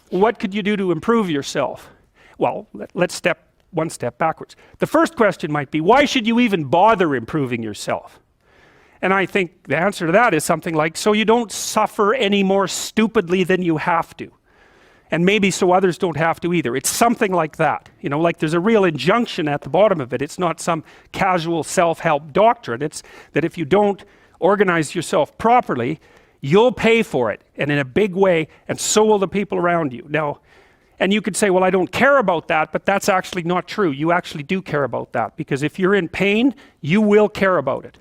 what could you do to improve yourself? Well, let's step one step backwards. The first question might be, why should you even bother improving yourself? And I think the answer to that is something like, so you don't suffer any more stupidly than you have to. And maybe so others don't have to either. It's something like that. You know, like there's a real injunction at the bottom of it. It's not some casual self-help doctrine. It's that if you don't organize yourself properly, you'll pay for it, and in a big way, and so will the people around you. Now, and you could say, well, I don't care about that, but that's actually not true. You actually do care about that, because if you're in pain, you will care about it.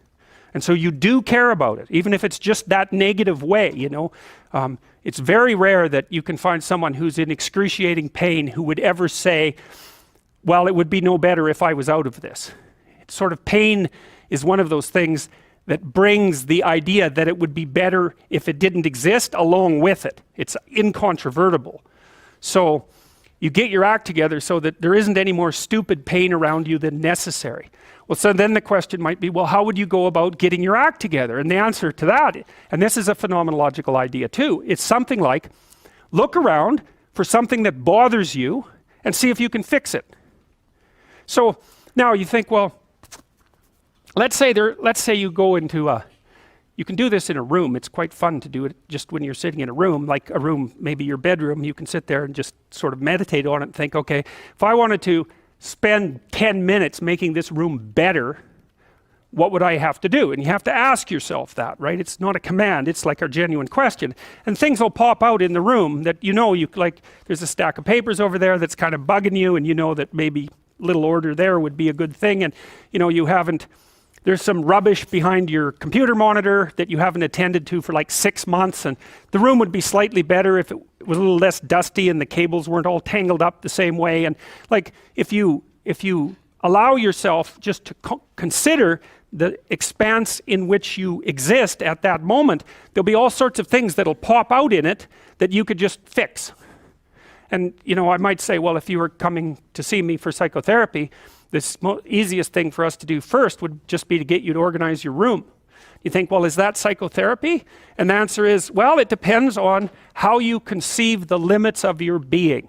And so you do care about it, even if it's just that negative way, you know. It's very rare that you can find someone who's in excruciating pain who would ever say, well, it would be no better if I was out of this. It's sort of pain is one of those things that brings the idea that it would be better if it didn't exist along with it. It's incontrovertible. So you get your act together so that there isn't any more stupid pain around you than necessary. Well, so then the question might be, well, how would you go about getting your act together? And the answer to that, and this is a phenomenological idea too, it's something like, look around for something that bothers you and see if you can fix it. So now you think, well, let's say you go into you can do this in a room. It's quite fun to do it just when you're sitting in a room, like a room, maybe your bedroom. You can sit there and just sort of meditate on it and think, okay, if I wanted to spend 10 minutes making this room better, what would I have to do? And you have to ask yourself that, right? It's not a command, it's like a genuine question. And things will pop out in the room that you know, like there's a stack of papers over there that's kind of bugging you, and you know that maybe little order there would be a good thing, and you know, there's some rubbish behind your computer monitor that you haven't attended to for like 6 months, and the room would be slightly better if it was a little less dusty and the cables weren't all tangled up the same way. And like if you allow yourself just to consider the expanse in which you exist at that moment, there'll be all sorts of things that'll pop out in it that you could just fix. And you know, I might say, well, if you were coming to see me for psychotherapy, the easiest thing for us to do first would just be to get you to organize your room. You think, well, is that psychotherapy? And the answer is, well, it depends on how you conceive the limits of your being.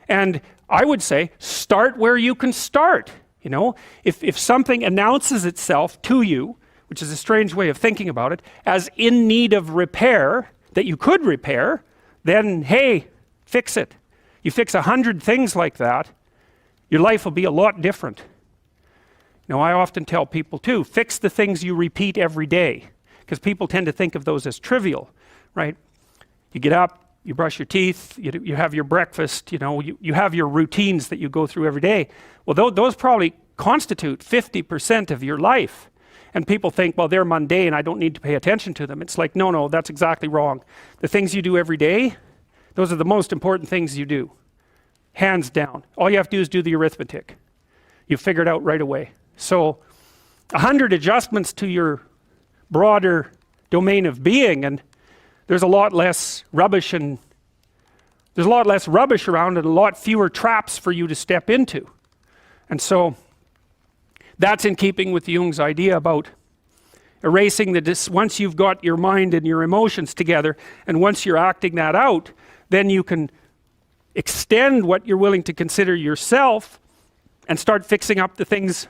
And I would say, start where you can start. You know, if something announces itself to you, which is a strange way of thinking about it, as in need of repair, that you could repair, then hey, fix it. You fix 100 things like that, your life will be a lot different. Now, I often tell people too, fix the things you repeat every day, because people tend to think of those as trivial, right? You get up, you brush your teeth, you have your breakfast, you know, you have your routines that you go through every day. Well, those probably constitute 50% of your life. And people think, well, they're mundane, I don't need to pay attention to them. It's like, no, that's exactly wrong. The things you do every day, those are the most important things you do. Hands down. All you have to do is do the arithmetic. You figure it out right away. So 100 adjustments to your broader domain of being, and there's a lot less rubbish around, and a lot fewer traps for you to step into. And so that's in keeping with Jung's idea about erasing once you've got your mind and your emotions together, and once you're acting that out, then you can extend what you're willing to consider yourself and start fixing up the things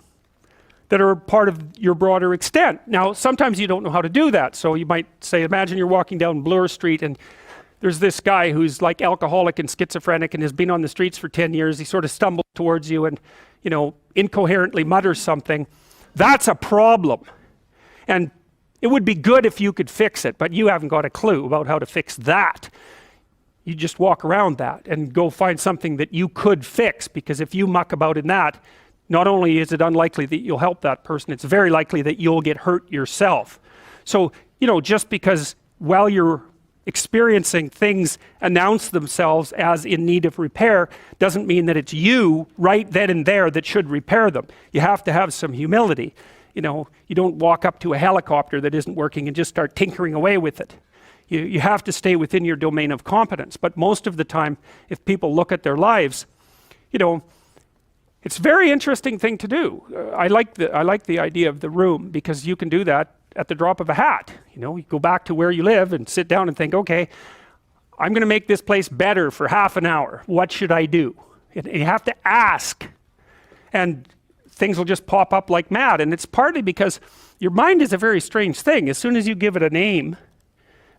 that are part of your broader extent. Now, sometimes you don't know how to do that. So you might say, imagine you're walking down Bloor Street and there's this guy who's like alcoholic and schizophrenic and has been on the streets for 10 years. He sort of stumbles towards you and, you know, incoherently mutters something. That's a problem. And it would be good if you could fix it, but you haven't got a clue about how to fix that. You just walk around that and go find something that you could fix, because if you muck about in that, not only is it unlikely that you'll help that person, it's very likely that you'll get hurt yourself. So, you know, just because while you're experiencing things announce themselves as in need of repair doesn't mean that it's you right then and there that should repair them. You have to have some humility. You know, you don't walk up to a helicopter that isn't working and just start tinkering away with it. You have to stay within your domain of competence. But most of the time, if people look at their lives, you know, it's a very interesting thing to do. I like the idea of the room, because you can do that at the drop of a hat. You know, you go back to where you live and sit down and think, okay, I'm going to make this place better for half an hour. What should I do? And you have to ask. And things will just pop up like mad. And it's partly because your mind is a very strange thing. As soon as you give it a name,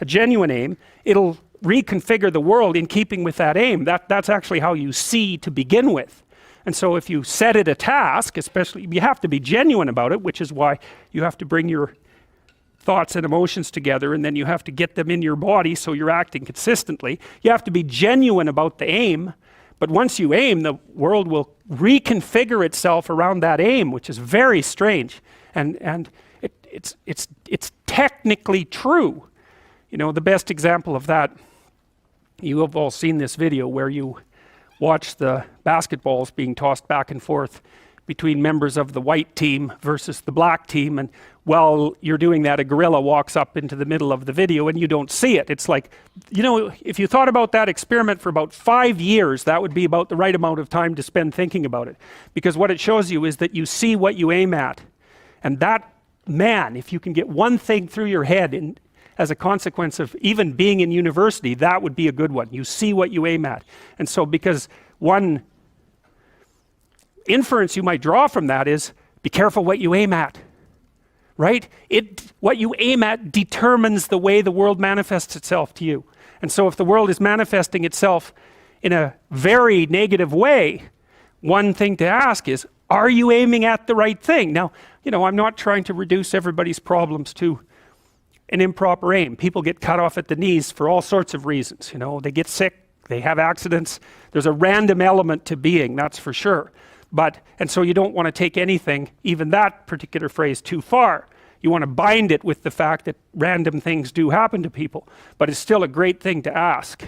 a genuine aim, it'll reconfigure the world in keeping with that aim. That's actually how you see to begin with. And so if you set it a task, especially, you have to be genuine about it, which is why you have to bring your thoughts and emotions together, and then you have to get them in your body so you're acting consistently. You have to be genuine about the aim, but once you aim, the world will reconfigure itself around that aim, which is very strange. And it's technically true. You know, the best example of that, you have all seen this video where you watch the basketballs being tossed back and forth between members of the white team versus the black team, and while you're doing that, a gorilla walks up into the middle of the video and you don't see it. It's like, you know, if you thought about that experiment for about 5 years, that would be about the right amount of time to spend thinking about it. Because what it shows you is that you see what you aim at. And that, man, if you can get one thing through your head as a consequence of even being in university, that would be a good one. You see what you aim at. And so because one inference you might draw from that is, be careful what you aim at, right? What you aim at determines the way the world manifests itself to you. And so if the world is manifesting itself in a very negative way, one thing to ask is, are you aiming at the right thing? Now, you know, I'm not trying to reduce everybody's problems to an improper aim. People get cut off at the knees for all sorts of reasons. You know, they get sick, they have accidents. There's a random element to being, that's for sure. And so you don't want to take anything, even that particular phrase, too far. You want to bind it with the fact that random things do happen to people, but it's still a great thing to ask.